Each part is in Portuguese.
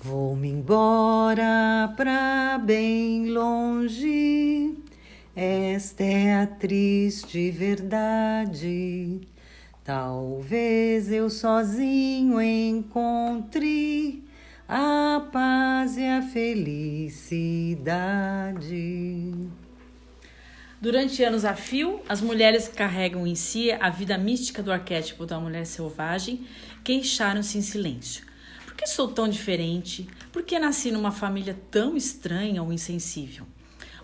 Vou-me embora pra bem longe, esta é a triste verdade. Talvez eu sozinho encontre a paz e a felicidade. Durante anos a fio, as mulheres que carregam em si a vida mística do arquétipo da mulher selvagem queixaram-se em silêncio. Por que sou tão diferente? Por que nasci numa família tão estranha ou insensível?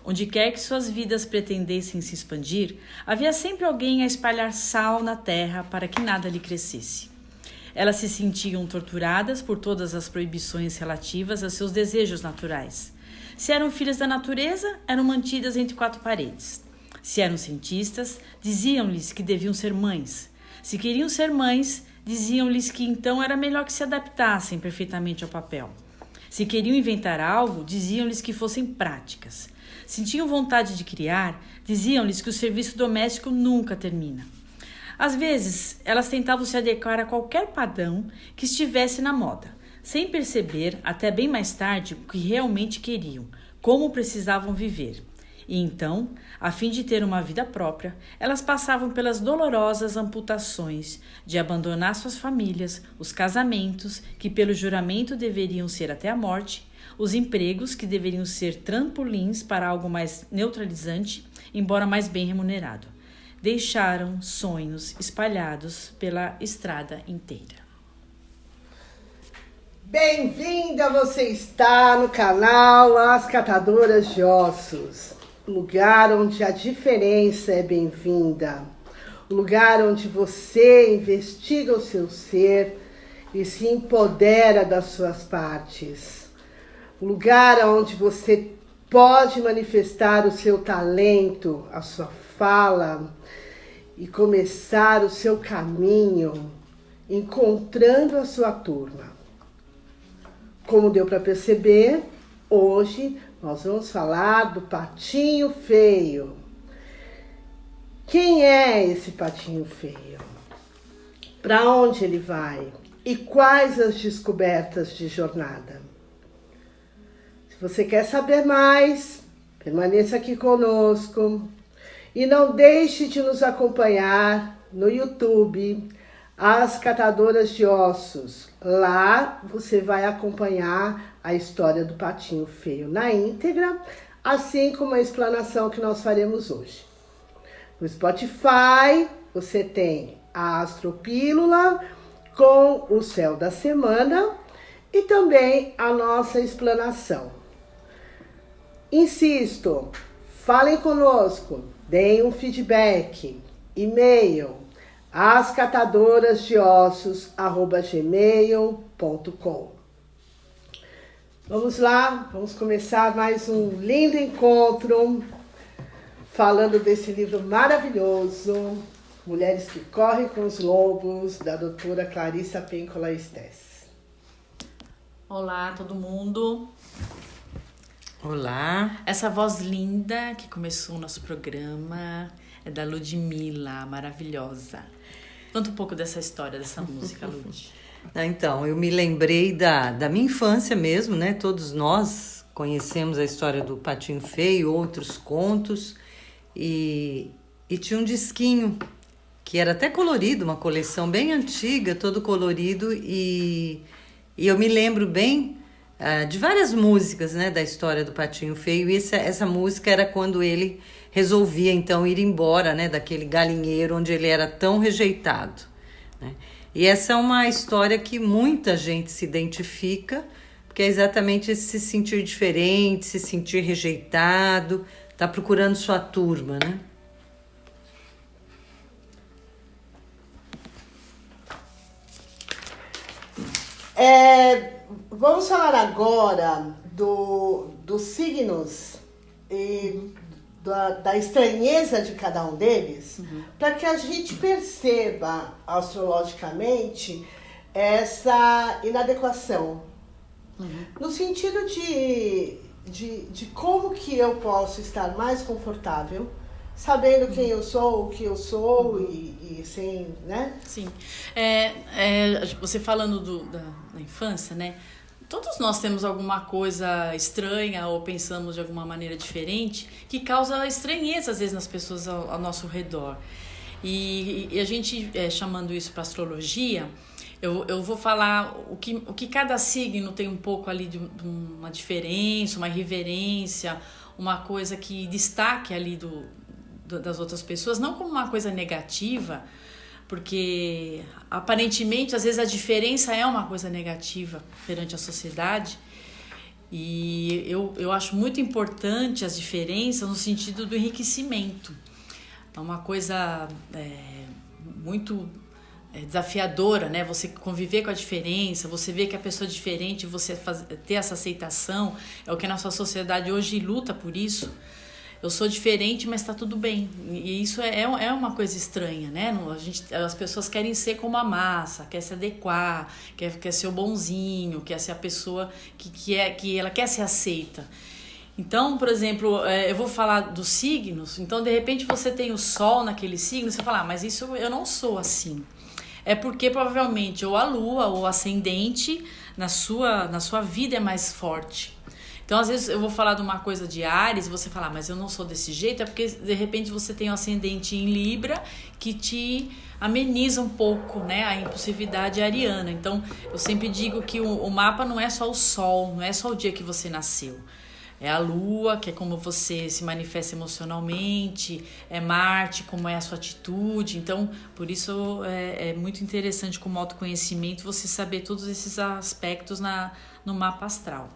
Onde quer que suas vidas pretendessem se expandir, havia sempre alguém a espalhar sal na terra para que nada lhe crescesse. Elas se sentiam torturadas por todas as proibições relativas a seus desejos naturais. Se eram filhas da natureza, eram mantidas entre quatro paredes. Se eram cientistas, diziam-lhes que deviam ser mães. Se queriam ser mães, diziam-lhes que então era melhor que se adaptassem perfeitamente ao papel. Se queriam inventar algo, diziam-lhes que fossem práticas. Se tinham vontade de criar, diziam-lhes que o serviço doméstico nunca termina. Às vezes, elas tentavam se adequar a qualquer padrão que estivesse na moda, sem perceber, até bem mais tarde, o que realmente queriam, como precisavam viver. E então, a fim de ter uma vida própria, elas passavam pelas dolorosas amputações de abandonar suas famílias, os casamentos, que pelo juramento deveriam ser até a morte, os empregos, que deveriam ser trampolins para algo mais neutralizante, embora mais bem remunerado. Deixaram sonhos espalhados pela estrada inteira. Bem-vinda, você está no canal As Catadoras de Ossos, lugar onde a diferença é bem-vinda, lugar onde você investiga o seu ser e se empodera das suas partes, lugar onde você pode manifestar o seu talento, a sua fala e começar o seu caminho encontrando a sua turma. Como deu para perceber, hoje nós vamos falar do patinho feio. Quem é esse patinho feio? Para onde ele vai? E quais as descobertas de jornada? Se você quer saber mais, permaneça aqui conosco e não deixe de nos acompanhar no YouTube, As Catadoras de Ossos. Lá você vai acompanhar a história do patinho feio na íntegra, assim como a explanação que nós faremos hoje. No Spotify você tem a Astropílula com o céu da semana e também a nossa explanação. Insisto, falem conosco, deem um feedback, e-mail ascatadorasdeossos@gmail.com. Vamos lá, vamos começar mais um lindo encontro falando desse livro maravilhoso, Mulheres que Correm com os Lobos, da doutora Clarissa Pinkola Estés. Olá, todo mundo. Olá. Essa voz linda que começou o nosso programa é da Ludmilla, maravilhosa. Conta um pouco dessa história, dessa música, Lud. Então, eu me lembrei da minha infância mesmo, né? Todos nós conhecemos a história do Patinho Feio, outros contos, e tinha um disquinho que era até colorido, uma coleção bem antiga, todo colorido, e eu me lembro bem de várias músicas, né, da história do Patinho Feio, e essa música era quando ele resolvia então ir embora, né, daquele galinheiro onde ele era tão rejeitado, né? E essa é uma história que muita gente se identifica, porque é exatamente esse se sentir diferente, se sentir rejeitado, tá procurando sua turma, né? Vamos falar agora dos signos e da estranheza de cada um deles, para que a gente perceba astrologicamente essa inadequação. No sentido de como que eu posso estar mais confortável, sabendo quem eu sou, o que eu sou e sem, né? Sim. Você falando da infância, né? Todos nós temos alguma coisa estranha ou pensamos de alguma maneira diferente que causa estranheza às vezes nas pessoas ao nosso redor. E a gente, chamando isso para astrologia, eu vou falar o que cada signo tem um pouco ali de uma diferença, uma irreverência, uma coisa que destaque ali das outras pessoas, não como uma coisa negativa, porque aparentemente às vezes a diferença é uma coisa negativa perante a sociedade. E eu acho muito importante as diferenças no sentido do enriquecimento. É uma coisa muito desafiadora, né? Você conviver com a diferença, você ver que a pessoa é diferente, você ter essa aceitação, é o que a nossa sociedade hoje luta por isso. Eu sou diferente, mas está tudo bem. E isso é uma coisa estranha, né? As pessoas querem ser como a massa, quer se adequar, quer ser o bonzinho, quer ser a pessoa que ela quer ser aceita. Então, por exemplo, eu vou falar dos signos. Então, de repente, você tem o sol naquele signo, você fala, mas isso eu não sou assim. É porque provavelmente ou a lua ou o ascendente na sua vida é mais forte. Então, às vezes, eu vou falar de uma coisa de Áries e você fala, mas eu não sou desse jeito, é porque, de repente, você tem um ascendente em Libra que te ameniza um pouco, né, a impulsividade ariana. Então, eu sempre digo que o mapa não é só o sol, não é só o dia que você nasceu. É a Lua, que é como você se manifesta emocionalmente, é Marte, como é a sua atitude. Então, por isso é muito interessante como autoconhecimento você saber todos esses aspectos no mapa astral.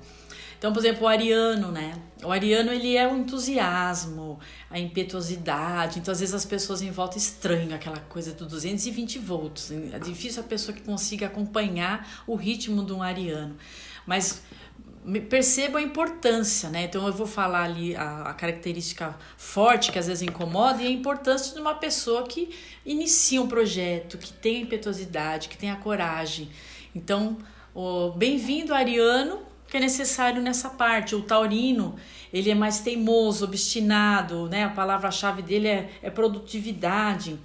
Então, por exemplo, o ariano, né? O ariano, ele é o entusiasmo, a impetuosidade. Então, às vezes as pessoas em volta estranham aquela coisa do 220 volts. É difícil a pessoa que consiga acompanhar o ritmo de um ariano. Mas perceba a importância, né? Então, eu vou falar ali a característica forte que às vezes incomoda e a importância de uma pessoa que inicia um projeto, que tem a impetuosidade, que tem a coragem. Então, bem-vindo, ariano, que é necessário nessa parte. O taurino, ele é mais teimoso, obstinado, né? A palavra-chave dele é produtividade.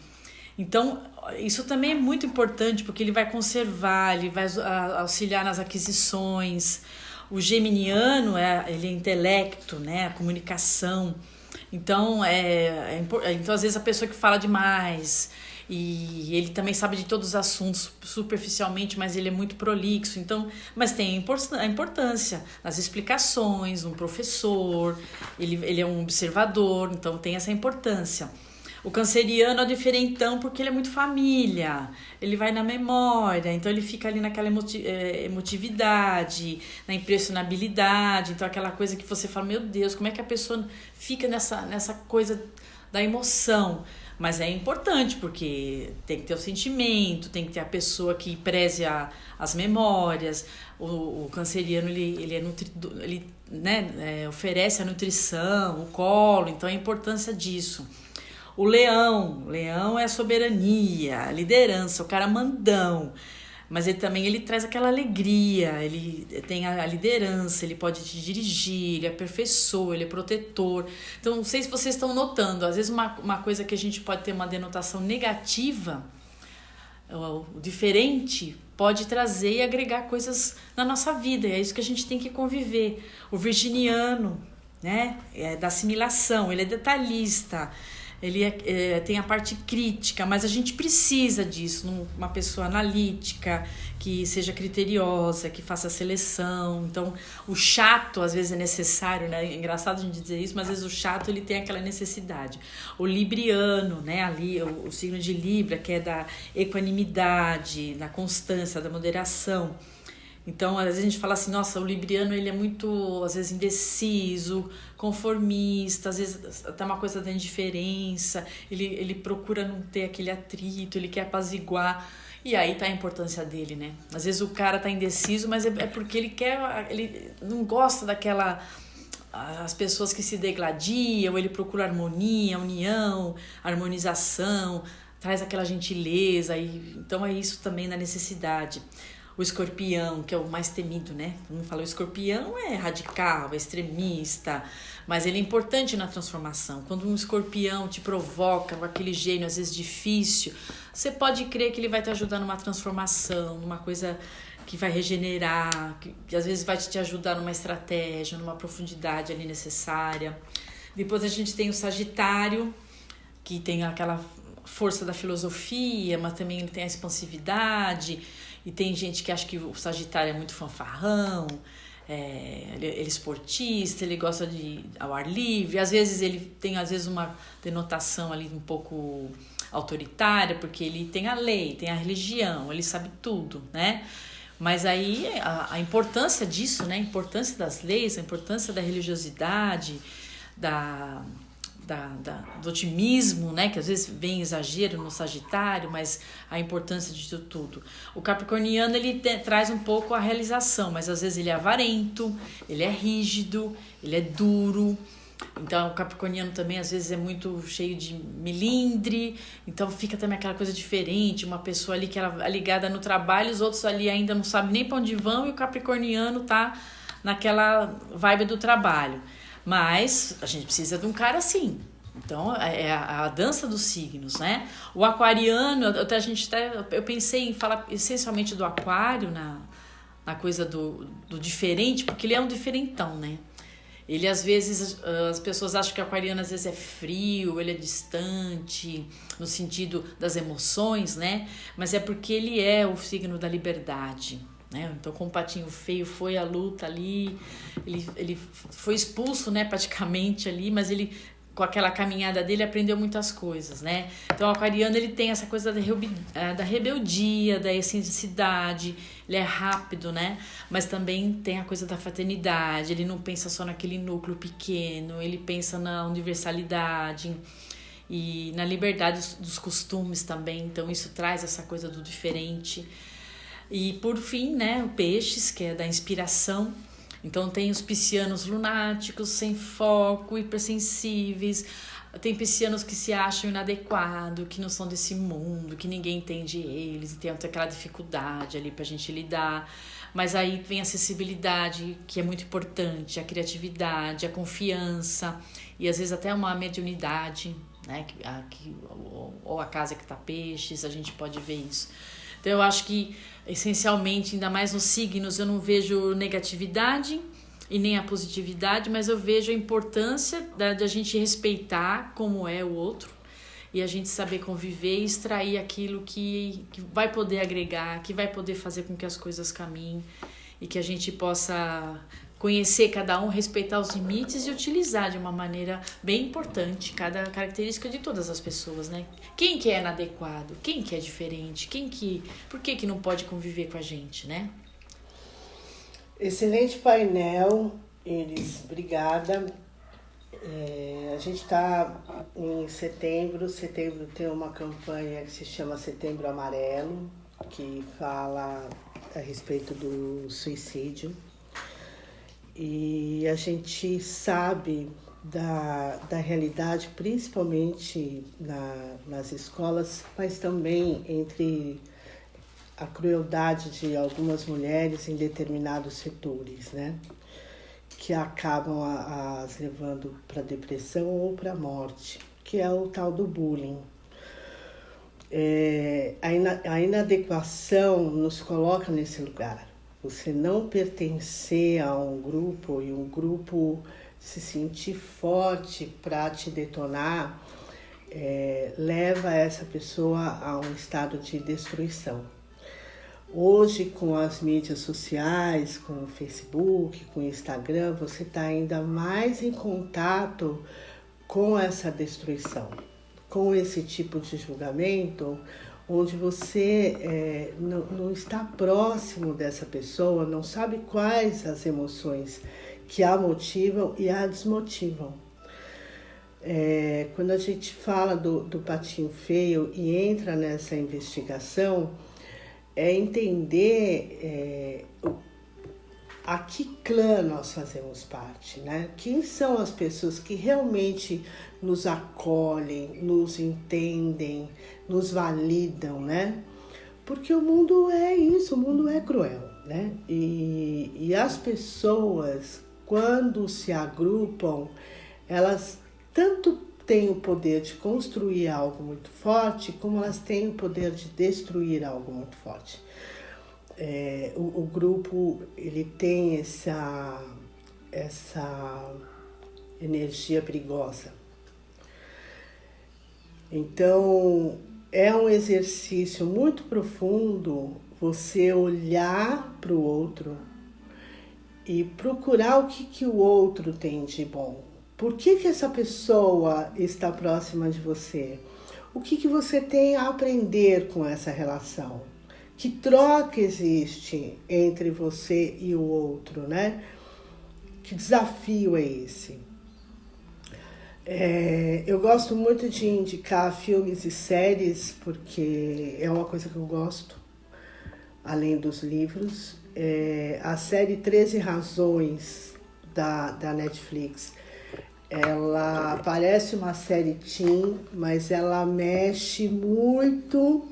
Então, isso também é muito importante, porque ele vai conservar, ele vai auxiliar nas aquisições. O geminiano, ele é intelecto, né? A comunicação. Então, então, às vezes, a pessoa que fala demais, e ele também sabe de todos os assuntos superficialmente, mas ele é muito prolixo. Então, mas tem a importância nas explicações, um professor, ele é um observador, então tem essa importância. O canceriano é diferentão porque ele é muito família, ele vai na memória, então ele fica ali naquela emotividade, na impressionabilidade, então aquela coisa que você fala, meu Deus, como é que a pessoa fica nessa coisa da emoção? Mas é importante, porque tem que ter o sentimento, tem que ter a pessoa que preze as memórias. O canceriano, ele oferece a nutrição, o colo, então a importância disso. O leão é a soberania, a liderança, o cara mandão. Mas ele traz aquela alegria, ele tem a liderança, ele pode te dirigir, ele aperfeiçoa, ele é protetor. Então, não sei se vocês estão notando, às vezes uma coisa que a gente pode ter uma denotação negativa, o diferente pode trazer e agregar coisas na nossa vida, e é isso que a gente tem que conviver. O virginiano, né, é da assimilação, ele é detalhista, ele tem a parte crítica, mas a gente precisa disso, uma pessoa analítica, que seja criteriosa, que faça seleção. Então, o chato às vezes é necessário, né? É engraçado a gente dizer isso, mas às vezes o chato ele tem aquela necessidade. O libriano, né? Ali, o signo de Libra, que é da equanimidade, da constância, da moderação. Então, às vezes a gente fala assim, nossa, o libriano ele é muito, às vezes, indeciso, conformista, às vezes até uma coisa da indiferença, ele procura não ter aquele atrito, ele quer apaziguar, e aí tá a importância dele, né? Às vezes o cara tá indeciso, mas é porque ele não gosta as pessoas que se degladiam, ele procura harmonia, união, harmonização, traz aquela gentileza, então é isso também na necessidade. O escorpião, que é o mais temido, né? Como fala, o escorpião é radical, é extremista, mas ele é importante na transformação. Quando um escorpião te provoca com aquele gênio, às vezes difícil, você pode crer que ele vai te ajudar numa transformação, numa coisa que vai regenerar, que às vezes vai te ajudar numa estratégia, numa profundidade ali necessária. Depois a gente tem o Sagitário, que tem aquela força da filosofia, mas também ele tem a expansividade, e tem gente que acha que o Sagitário é muito fanfarrão, ele é esportista, ele gosta de ao ar livre, às vezes ele tem uma denotação ali um pouco autoritária, porque ele tem a lei, tem a religião, ele sabe tudo, né? Mas aí a importância disso, né? A importância das leis, a importância da religiosidade, do otimismo, né? Que às vezes vem exagero no Sagitário, mas a importância disso tudo. O Capricorniano, ele traz um pouco a realização, mas às vezes ele é avarento, ele é rígido, ele é duro. Então o Capricorniano também às vezes é muito cheio de melindre, então fica também aquela coisa diferente, uma pessoa ali que ela é ligada no trabalho, os outros ali ainda não sabem nem para onde vão, e o Capricorniano tá naquela vibe do trabalho. Mas a gente precisa de um cara assim. Então é a dança dos signos, né? O aquariano, eu pensei em falar essencialmente do aquário na coisa do diferente, porque ele é um diferentão, né? Ele às vezes, as pessoas acham que o aquariano às vezes é frio, ele é distante, no sentido das emoções, né? Mas é porque ele é o signo da liberdade, né? Então, como o Patinho Feio foi à luta ali, ele foi expulso, né, praticamente ali, mas ele, com aquela caminhada dele, aprendeu muitas coisas, né? Então, o aquariano, ele tem essa coisa da rebeldia, da excentricidade, ele é rápido, né? Mas também tem a coisa da fraternidade, ele não pensa só naquele núcleo pequeno, ele pensa na universalidade e na liberdade dos costumes também. Então, isso traz essa coisa do diferente. E por fim, né, o Peixes, que é da inspiração. Então tem os piscianos lunáticos, sem foco, hipersensíveis. Tem piscianos que se acham inadequados, que não são desse mundo, que ninguém entende eles, e tem até aquela dificuldade ali pra gente lidar. Mas aí vem a acessibilidade, que é muito importante, a criatividade, a confiança, e às vezes até uma mediunidade, né, ou a casa que tá Peixes, a gente pode ver isso. Então eu acho que, essencialmente, ainda mais nos signos, eu não vejo negatividade e nem a positividade, mas eu vejo a importância de a gente respeitar como é o outro e a gente saber conviver e extrair aquilo que vai poder agregar, que vai poder fazer com que as coisas caminhem e que a gente possa conhecer cada um, respeitar os limites e utilizar de uma maneira bem importante cada característica de todas as pessoas, né? Quem que é inadequado? Quem que é diferente? Por que não pode conviver com a gente, né? Excelente painel, Iris, obrigada. A gente está em setembro tem uma campanha que se chama Setembro Amarelo, que fala a respeito do suicídio. E a gente sabe da realidade, principalmente nas escolas, mas também entre a crueldade de algumas mulheres em determinados setores, né? Que acabam as levando para depressão ou para morte, que é o tal do bullying. A inadequação nos coloca nesse lugar. Você não pertencer a um grupo e um grupo se sentir forte para te detonar, leva essa pessoa a um estado de destruição. Hoje, com as mídias sociais, com o Facebook, com o Instagram, você está ainda mais em contato com essa destruição, com esse tipo de julgamento, onde você não está próximo dessa pessoa, não sabe quais as emoções que a motivam e a desmotivam. Quando a gente fala do Patinho Feio e entra nessa investigação, é entender a que clã nós fazemos parte, né? Quem são as pessoas que realmente nos acolhem, nos entendem, nos validam, né? Porque o mundo é isso, o mundo é cruel, né? E as pessoas, quando se agrupam, elas tanto têm o poder de construir algo muito forte, como elas têm o poder de destruir algo muito forte. o grupo ele tem essa energia perigosa. Então, é um exercício muito profundo você olhar para o outro e procurar o que o outro tem de bom. Por que essa pessoa está próxima de você? O que você tem a aprender com essa relação? Que troca existe entre você e o outro, né? Que desafio é esse? Eu gosto muito de indicar filmes e séries, porque é uma coisa que eu gosto, além dos livros. A série 13 Razões da Netflix, ela parece uma série teen, mas ela mexe muito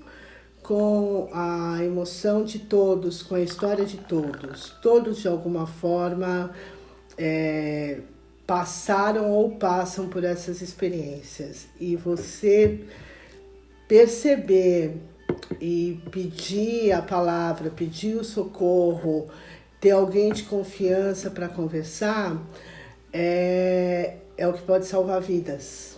com a emoção de todos, com a história de todos. Todos, de alguma forma, passaram ou passam por essas experiências. E você perceber e pedir a palavra, pedir o socorro, ter alguém de confiança para conversar, é o que pode salvar vidas.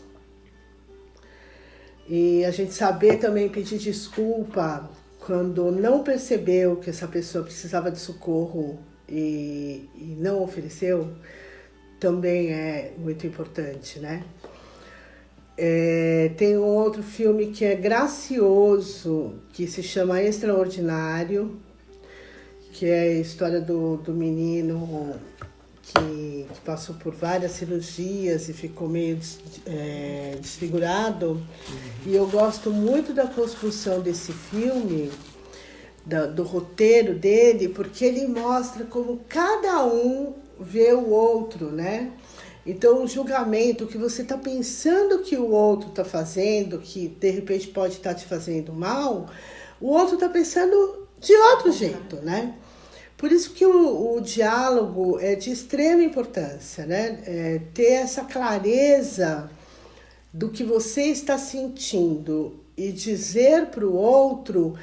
E a gente saber também pedir desculpa quando não percebeu que essa pessoa precisava de socorro e não ofereceu, também é muito importante, né? Tem um outro filme que é gracioso, que se chama Extraordinário, que é a história do menino que passou por várias cirurgias e ficou meio desfigurado. E eu gosto muito da construção desse filme, do roteiro dele, porque ele mostra como cada um vê o outro, né? Então, o julgamento, o que você está pensando que o outro está fazendo, que de repente pode estar te fazendo mal, o outro está pensando de outro jeito, né? Por isso que o diálogo é de extrema importância, né? Ter essa clareza do que você está sentindo e dizer para o outro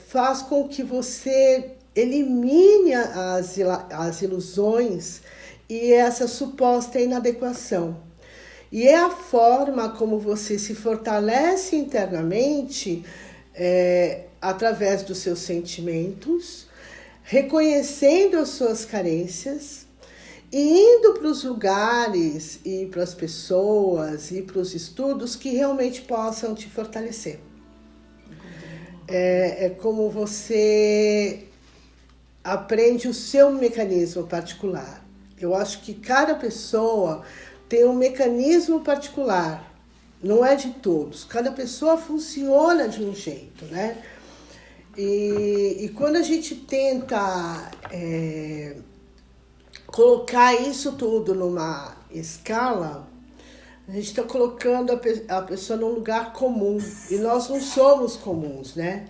faz com que você elimine as ilusões e essa suposta inadequação. E é a forma como você se fortalece internamente através dos seus sentimentos, reconhecendo as suas carências e indo para os lugares e para as pessoas e para os estudos que realmente possam te fortalecer. É como você aprende o seu mecanismo particular. Eu acho que cada pessoa tem um mecanismo particular, não é de todos. Cada pessoa funciona de um jeito, né? E quando a gente tenta colocar isso tudo numa escala, a gente está colocando a pessoa num lugar comum. E nós não somos comuns, né?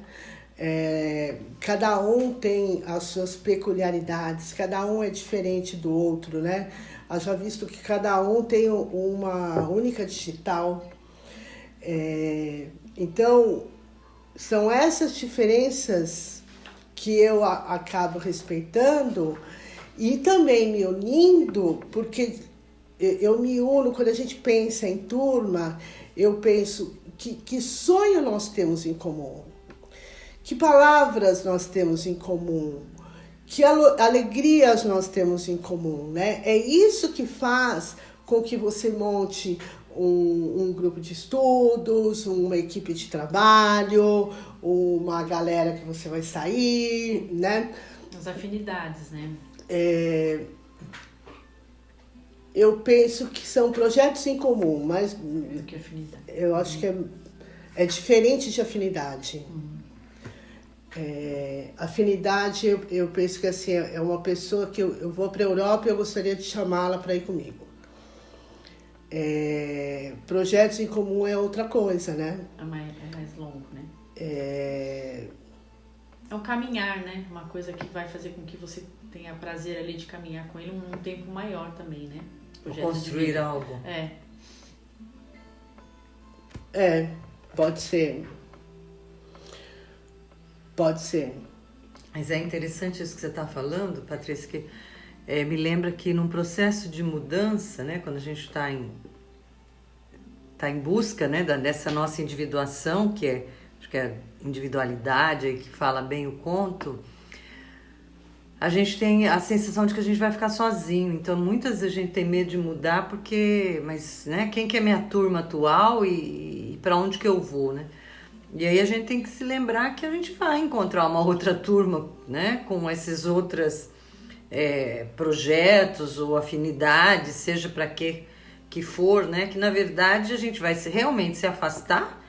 Cada um tem as suas peculiaridades, cada um é diferente do outro, né? Haja visto que cada um tem uma única digital. Então, são essas diferenças que eu acabo respeitando e também me unindo, porque eu me uno, quando a gente pensa em turma, eu penso que sonho nós temos em comum, que palavras nós temos em comum, que alegrias nós temos em comum, né? É isso que faz com que você monte um grupo de estudos, uma equipe de trabalho, uma galera que você vai sair, né? As afinidades, né? Eu penso que são projetos em comum, mas do que afinidade. Eu acho que é diferente de afinidade. Afinidade, eu penso que assim, é uma pessoa que eu vou para a Europa e eu gostaria de chamá-la para ir comigo. Projetos em comum é outra coisa, né? É mais longo, né? É um caminhar, né? Uma coisa que vai fazer com que você tenha prazer ali de caminhar com ele um tempo maior também, né? Construir algo. Pode ser. Pode ser. Mas é interessante isso que você está falando, Patrícia, que me lembra que num processo de mudança, né, quando a gente está em busca, né, dessa nossa individuação, acho que é individualidade aí que fala bem o conto, a gente tem a sensação de que a gente vai ficar sozinho. Então, muitas vezes a gente tem medo de mudar mas, né, quem que é minha turma atual e para onde que eu vou, né? E aí a gente tem que se lembrar que a gente vai encontrar uma outra turma, né, com esses outros projetos ou afinidades, seja para que for, né, que na verdade a gente vai realmente se afastar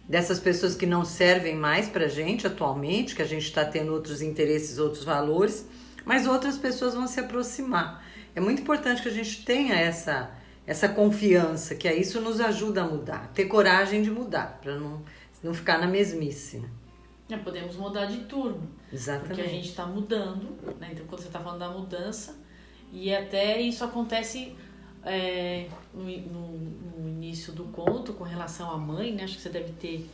dessas pessoas que não servem mais pra gente atualmente, que a gente está tendo outros interesses, outros valores, mas outras pessoas vão se aproximar. É muito importante que a gente tenha essa confiança, que isso nos ajuda a mudar, ter coragem de mudar, para não ficar na mesmice, né? Podemos mudar de turno. Exatamente. Porque a gente está mudando, né? Então, quando você está falando da mudança, e até isso acontece no início do conto com relação à mãe, né? Acho que você deve ter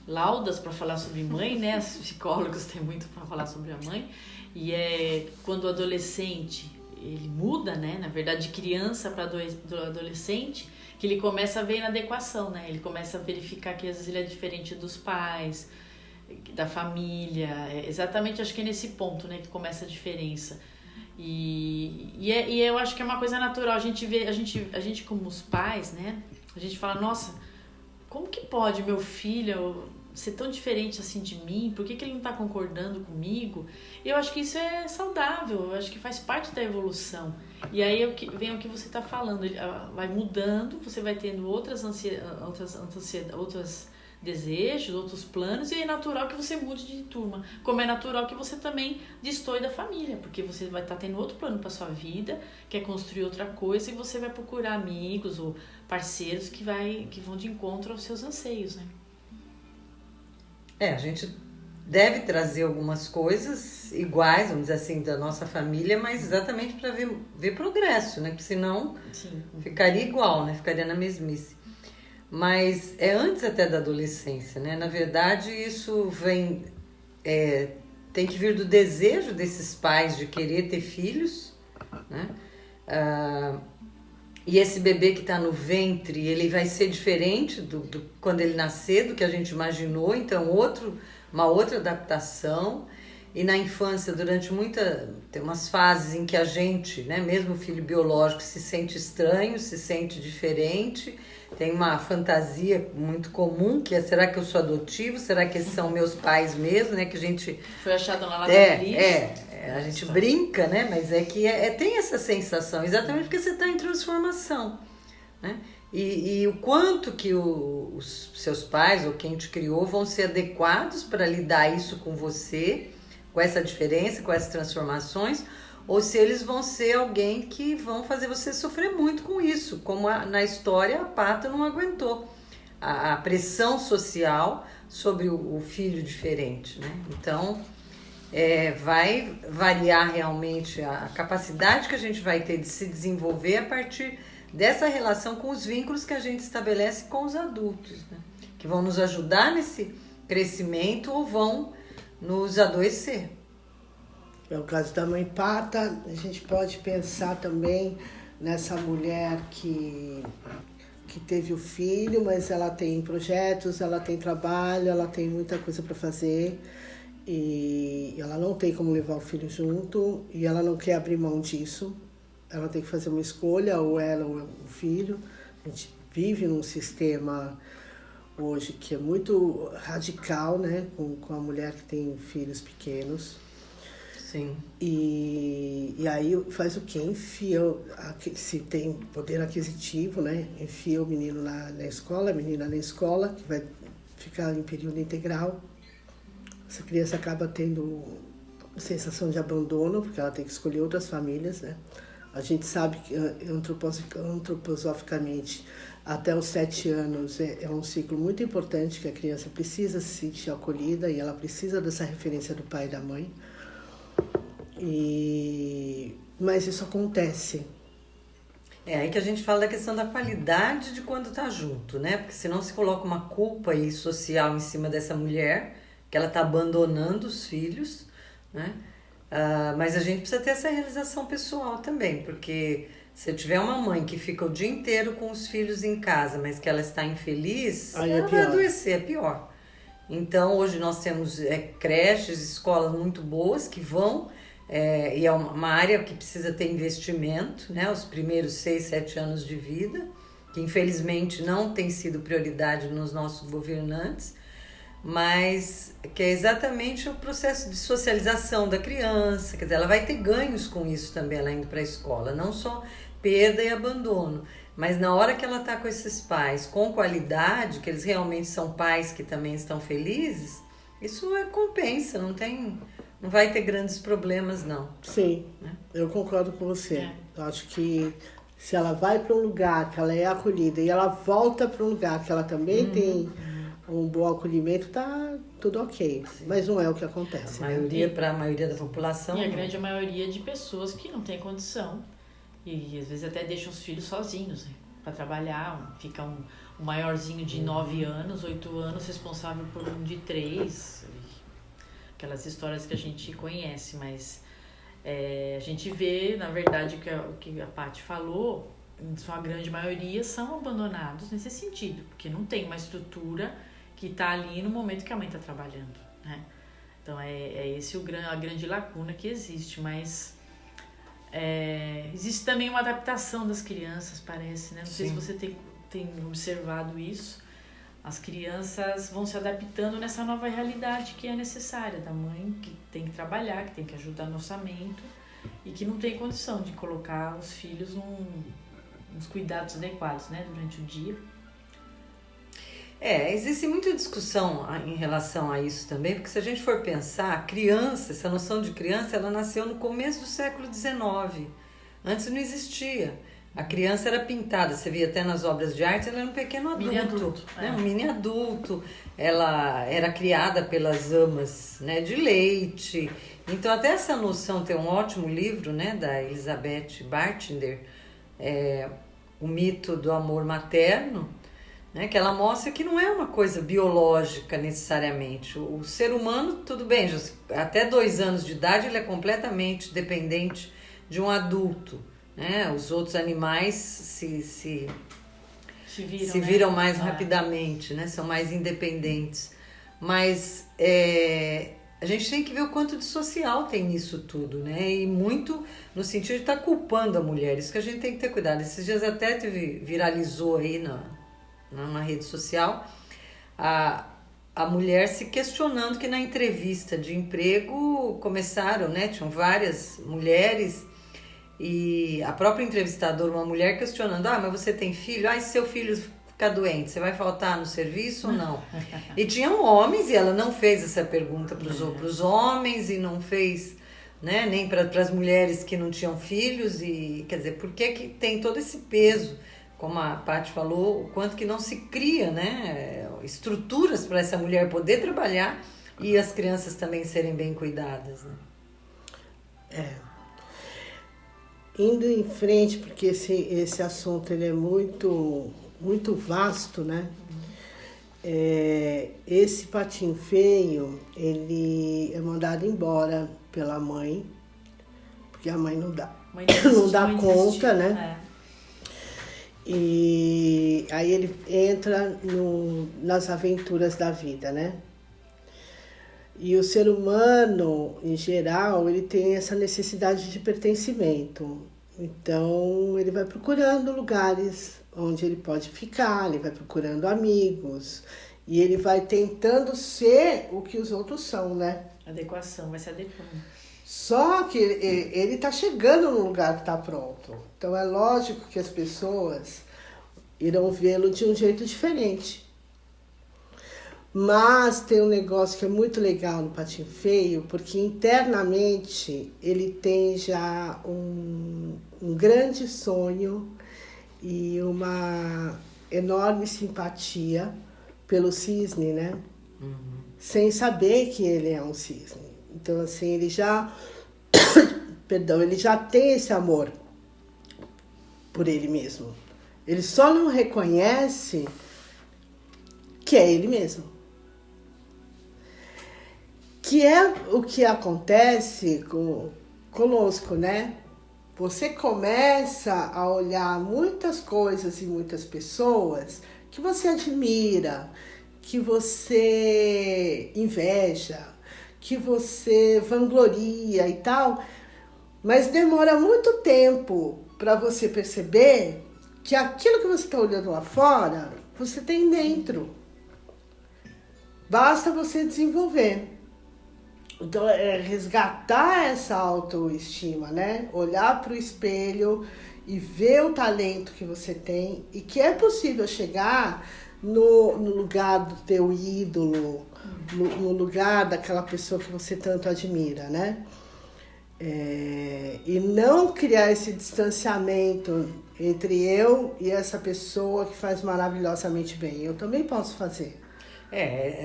laudas para falar sobre mãe, né? Os psicólogos têm muito para falar sobre a mãe. E quando o adolescente ele muda, né? Na verdade, de criança para adolescente, que ele começa a ver inadequação, né? Ele começa a verificar que às vezes ele é diferente dos pais, da família. Exatamente, acho que é nesse ponto, né, que começa a diferença. E eu acho que é uma coisa natural. A gente vê, a gente como os pais, né? A gente fala, nossa, como que pode meu filho ser tão diferente assim de mim? Por que ele não está concordando comigo? Eu acho que isso é saudável, eu acho que faz parte da evolução. E aí vem o que você está falando, ele vai mudando, você vai tendo outros desejos, outros planos, e é natural que você mude de turma. Como é natural que você também destoie da família, porque você vai estar tendo outro plano para sua vida, quer construir outra coisa, e você vai procurar amigos ou parceiros que vão de encontro aos seus anseios, né? A gente deve trazer algumas coisas iguais, vamos dizer assim, da nossa família, mas exatamente para ver progresso, né? Porque senão Sim. Ficaria igual, né? Ficaria na mesmice. Mas é antes até da adolescência, né? Na verdade, isso tem que vir do desejo desses pais de querer ter filhos, né? E esse bebê que está no ventre, ele vai ser diferente do quando ele nascer, do que a gente imaginou, então uma outra adaptação. E na infância, tem umas fases em que a gente, né, mesmo o filho biológico, se sente estranho, se sente diferente. Tem uma fantasia muito comum, que será que eu sou adotivo? Será que esses são meus pais mesmo, né? Que a gente... Foi achado na lata do lixo. A gente brinca, né? Mas tem essa sensação, exatamente porque você está em transformação, né? E o quanto que os seus pais ou quem te criou vão ser adequados para lidar isso com você, com essa diferença, com essas transformações, ou se eles vão ser alguém que vão fazer você sofrer muito com isso, como na história a Pata não aguentou a pressão social sobre o filho diferente, né? Então, vai variar realmente a capacidade que a gente vai ter de se desenvolver a partir dessa relação com os vínculos que a gente estabelece com os adultos, né? Que vão nos ajudar nesse crescimento ou vão nos adoecer. É o caso da mãe Pata. A gente pode pensar também nessa mulher que teve o filho, mas ela tem projetos, ela tem trabalho, ela tem muita coisa para fazer e ela não tem como levar o filho junto e ela não quer abrir mão disso. Ela tem que fazer uma escolha, ou ela ou o filho. A gente vive num sistema hoje que é muito radical, né, com a mulher que tem filhos pequenos. Sim. E aí faz o quê? Enfia, se tem poder aquisitivo, né? Enfia o menino na escola, a menina na escola, que vai ficar em período integral. Essa criança acaba tendo sensação de abandono, porque ela tem que escolher outras famílias, né? A gente sabe que antroposoficamente, até os 7 anos é um ciclo muito importante, que a criança precisa se sentir acolhida e ela precisa dessa referência do pai e da mãe. Mas isso acontece. É aí que a gente fala da questão da qualidade de quando tá junto, né? Porque senão se coloca uma culpa aí social em cima dessa mulher, que ela tá abandonando os filhos, né? Mas a gente precisa ter essa realização pessoal também, porque se eu tiver uma mãe que fica o dia inteiro com os filhos em casa, mas que ela está infeliz, Aí ela vai adoecer, é pior. Então, hoje nós temos creches, escolas muito boas que vão, e é uma área que precisa ter investimento, né? Os primeiros 6, 7 anos de vida, que infelizmente não tem sido prioridade nos nossos governantes, mas que é exatamente o processo de socialização da criança, quer dizer, ela vai ter ganhos com isso também, ela indo para a escola, não só perda e abandono, mas na hora que ela está com esses pais, com qualidade, que eles realmente são pais que também estão felizes, isso compensa, não vai ter grandes problemas, não. Sim, né? Eu concordo com você. Eu acho que se ela vai para um lugar que ela é acolhida e ela volta para um lugar que ela também tem um bom acolhimento, tá tudo ok. Sim. Mas não é o que acontece. Para a maioria da população. E a grande maioria de pessoas que não tem condição e às vezes até deixam os filhos sozinhos, né, para trabalhar. Fica um maiorzinho de 9 anos, 8 anos, responsável por um de 3. Aquelas histórias que a gente conhece, mas a gente vê, na verdade, o que a Paty falou, em sua grande maioria são abandonados nesse sentido, porque não tem uma estrutura que está ali no momento que a mãe está trabalhando, né? Então esse a grande lacuna que existe, mas existe também uma adaptação das crianças, parece, né? Não sei se você tem observado isso. As crianças vão se adaptando nessa nova realidade que é necessária, da mãe que tem que trabalhar, que tem que ajudar no orçamento e que não tem condição de colocar os filhos nos cuidados adequados, né, durante o dia. Existe muita discussão em relação a isso também, porque se a gente for pensar, a criança, essa noção de criança, ela nasceu no começo do século XIX. Antes não existia. A criança era pintada, você via até nas obras de arte, ela era um pequeno adulto, né? Um mini adulto. Ela era criada pelas amas, né, de leite. Então até essa noção, tem um ótimo livro, né, da Elizabeth Bartender, O Mito do Amor Materno, né, que ela mostra que não é uma coisa biológica necessariamente. O ser humano, tudo bem, até 2 anos de idade ele é completamente dependente de um adulto. Né? Os outros animais se viram mais rapidamente, né? São mais independentes. Mas a gente tem que ver o quanto de social tem nisso tudo, né? E muito no sentido de estar culpando a mulher. Isso que a gente tem que ter cuidado. Esses dias até viralizou aí numa rede social a mulher se questionando que na entrevista de emprego começaram, né? Tinham várias mulheres. E a própria entrevistadora, uma mulher, questionando: mas você tem filho? E se seu filho ficar doente, você vai faltar no serviço ou não? E tinham homens, e ela não fez essa pergunta para os homens, e não fez, né, nem para as mulheres que não tinham filhos. E quer dizer, por que tem todo esse peso? Como a Paty falou, o quanto que não se cria, né, estruturas para essa mulher poder trabalhar e as crianças também serem bem cuidadas, né? Indo em frente, porque esse assunto ele é muito, muito vasto, né? Esse patinho feio, ele é mandado embora pela mãe, porque a mãe não dá conta, né? E aí ele entra nas aventuras da vida, né? E o ser humano, em geral, ele tem essa necessidade de pertencimento. Então, ele vai procurando lugares onde ele pode ficar, ele vai procurando amigos. E ele vai tentando ser o que os outros são, né? Adequação, vai se adequando. Só que ele está chegando no lugar que está pronto. Então, é lógico que as pessoas irão vê-lo de um jeito diferente. Mas tem um negócio que é muito legal no Patinho Feio, porque internamente ele tem já um grande sonho e uma enorme simpatia pelo cisne, né? Sem saber que ele é um cisne. Então, assim, ele já ele já tem esse amor por ele mesmo. Ele só não reconhece que é ele mesmo. Que é o que acontece conosco, né? Você começa a olhar muitas coisas e muitas pessoas que você admira, que você inveja, que você vangloria e tal, mas demora muito tempo para você perceber que aquilo que você está olhando lá fora, você tem dentro. Basta você desenvolver. Então, é resgatar essa autoestima, né? Olhar para o espelho e ver o talento que você tem e que é possível chegar no lugar do teu ídolo, no lugar daquela pessoa que você tanto admira, né? E não criar esse distanciamento entre eu e essa pessoa que faz maravilhosamente bem. Eu também posso fazer.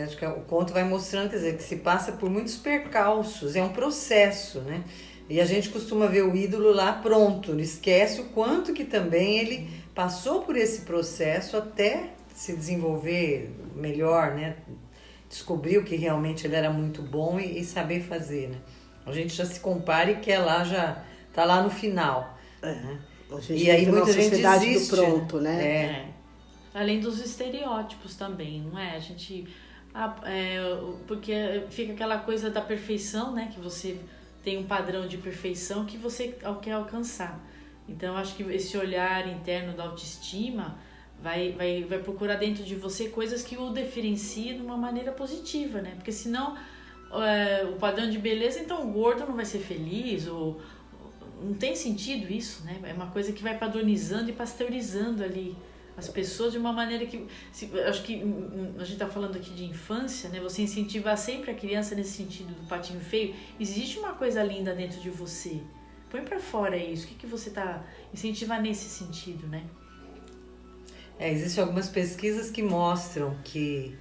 Acho que o conto vai mostrando, quer dizer, que se passa por muitos percalços, é um processo, né? E a gente costuma ver o ídolo lá pronto, esquece o quanto que também ele passou por esse processo até se desenvolver melhor, né? Descobriu que realmente ele era muito bom e saber fazer, né? A gente já se compara e quer lá, já tá lá no final. Né? E aí muita gente desiste. Do pronto, né? Além dos estereótipos também, não é? A gente... porque fica aquela coisa da perfeição, né? Que você tem um padrão de perfeição que você quer alcançar. Então, eu acho que esse olhar interno da autoestima vai procurar dentro de você coisas que o diferenciem de uma maneira positiva, né? Porque senão, o padrão de beleza, então o gordo não vai ser feliz, ou não tem sentido isso, né? É uma coisa que vai padronizando e pasteurizando ali as pessoas de uma maneira que... acho que a gente está falando aqui de infância, né? Você incentivar sempre a criança nesse sentido do patinho feio. Existe uma coisa linda dentro de você. Põe para fora isso. O que você está incentivando nesse sentido, né? Existem algumas pesquisas que mostram que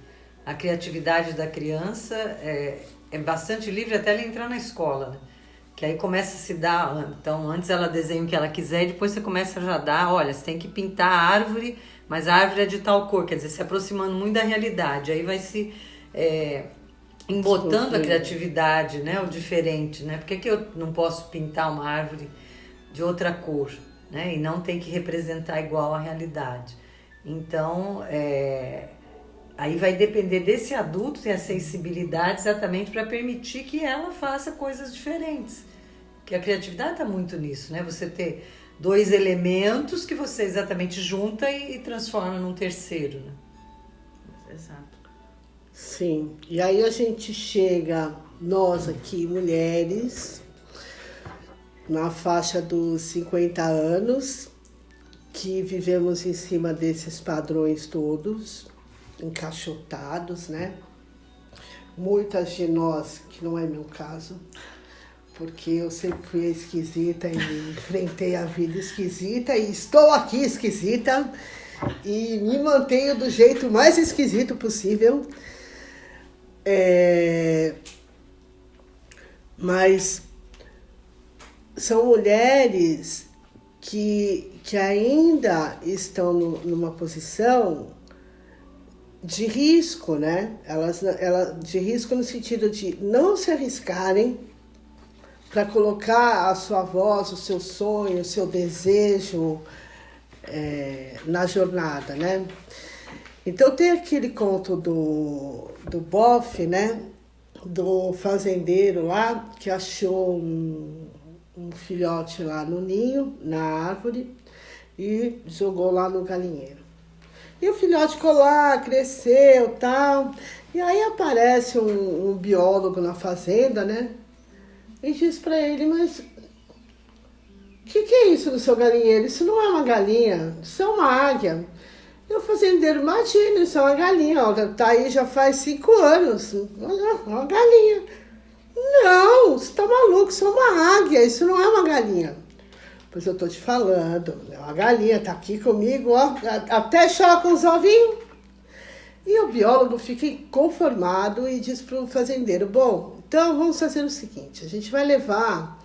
a criatividade da criança é bastante livre até ela entrar na escola, né? Que aí começa a se dar, então antes ela desenha o que ela quiser e depois você começa a já dar, olha, você tem que pintar a árvore, mas a árvore é de tal cor, quer dizer, se aproximando muito da realidade, aí vai se embotando a criatividade, né, o diferente, né, por que eu não posso pintar uma árvore de outra cor, né, e não tem que representar igual a realidade. Então, aí vai depender desse adulto ter a sensibilidade exatamente para permitir que ela faça coisas diferentes. Que a criatividade está muito nisso, né? Você ter dois elementos que você exatamente junta e transforma num terceiro, né? Exato. Sim. E aí a gente chega, nós aqui, mulheres, na faixa dos 50 anos, que vivemos em cima desses padrões todos, encaixotados, né? Muitas de nós, que não é meu caso, porque eu sempre fui esquisita e enfrentei a vida esquisita e estou aqui esquisita e me mantenho do jeito mais esquisito possível. Mas são mulheres que ainda estão numa posição de risco, né? Elas de risco no sentido de não se arriscarem para colocar a sua voz, o seu sonho, o seu desejo na jornada, né? Então tem aquele conto do Boff, né? Do fazendeiro lá, que achou um filhote lá no ninho, na árvore, e jogou lá no galinheiro. E o filhote ficou lá, cresceu, tal. E aí aparece um biólogo na fazenda, né? E diz para ele, mas o que é isso no seu galinheiro? Isso não é uma galinha, isso é uma águia. E o fazendeiro, imagina, isso é uma galinha, ó, tá aí já faz 5 anos. Olha, é uma galinha. Não, você tá maluco, isso é uma águia, isso não é uma galinha. Pois eu tô te falando, é uma galinha, tá aqui comigo, ó, até chora com os ovinhos. E o biólogo fica inconformado e diz pro fazendeiro, bom, então vamos fazer o seguinte, a gente vai levar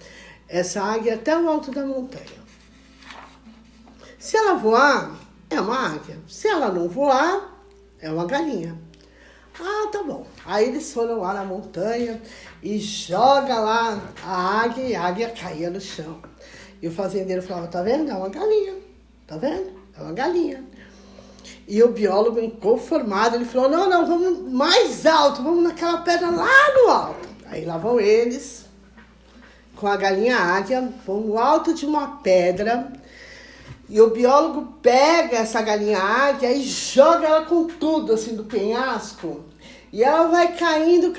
essa águia até o alto da montanha. Se ela voar, é uma águia. Se ela não voar, é uma galinha. Ah, tá bom. Aí eles foram lá na montanha e joga lá a águia e a águia caía no chão. E o fazendeiro falava, tá vendo? É uma galinha. Tá vendo? É uma galinha. E o biólogo inconformado, ele falou, não, vamos mais alto, vamos naquela pedra lá no alto. Aí lá vão eles, com a galinha águia, vão no alto de uma pedra, e o biólogo pega essa galinha águia e joga ela com tudo, assim, do penhasco, e ela vai caindo,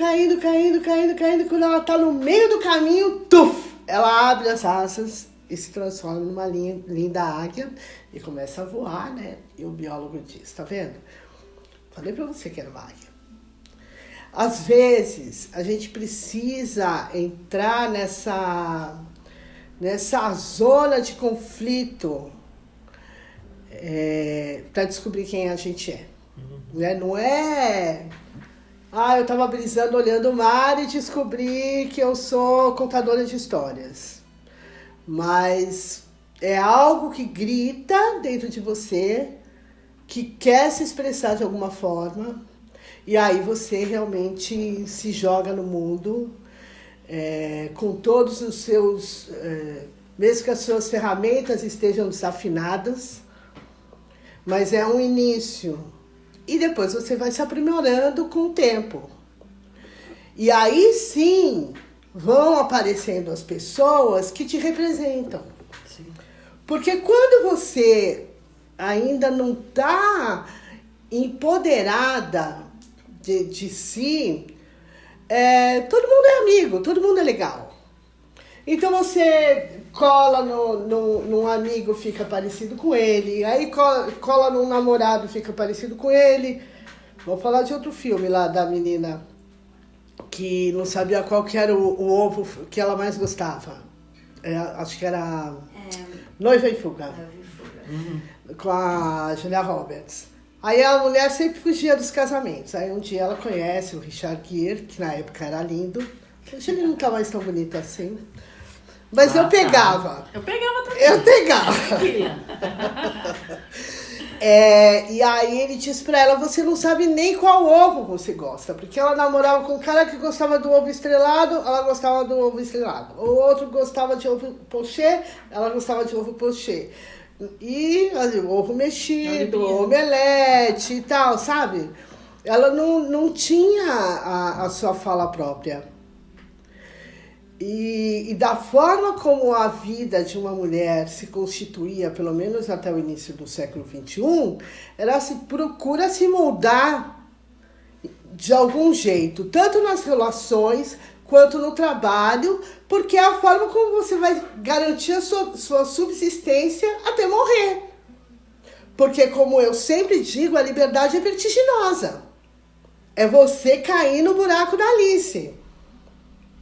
quando ela tá no meio do caminho, tuf, ela abre as asas e se transforma numa linda águia e começa a voar, né? E o biólogo diz, tá vendo? Falei pra você que era uma águia. Às vezes, a gente precisa entrar nessa zona de conflito para descobrir quem a gente é. Né? Não é... eu tava brisando olhando o mar e descobri que eu sou contadora de histórias. Mas é algo que grita dentro de você, que quer se expressar de alguma forma, e aí você realmente se joga no mundo com todos os seus... mesmo que as suas ferramentas estejam desafinadas, mas é um início. E depois você vai se aprimorando com o tempo. E aí sim... vão aparecendo as pessoas que te representam. Sim. Porque quando você ainda não está empoderada de si, todo mundo é amigo, todo mundo é legal. Então você cola num amigo, fica parecido com ele, aí cola num namorado, fica parecido com ele. Vou falar de outro filme lá da menina que não sabia qual que era o ovo que ela mais gostava. Acho que era Noiva em Fuga. Com a Julia Roberts. Aí a mulher sempre fugia dos casamentos. Aí um dia ela conhece o Richard Gere, que na época era lindo. Hoje ele não tá mais tão bonito assim. Mas eu pegava. Eu pegava também. Eu pegava. E aí ele disse pra ela, você não sabe nem qual ovo você gosta. Porque ela namorava com um cara que gostava do ovo estrelado, ela gostava do ovo estrelado. O outro gostava de ovo pochê, ela gostava de ovo pochê. E ovo mexido, omelete e tal, sabe? Ela não tinha a sua fala própria. E da forma como a vida de uma mulher se constituía, pelo menos até o início do século XXI, ela procura se moldar de algum jeito, tanto nas relações quanto no trabalho, porque é a forma como você vai garantir a sua subsistência até morrer. Porque, como eu sempre digo, a liberdade é vertiginosa. É você cair no buraco da Alice.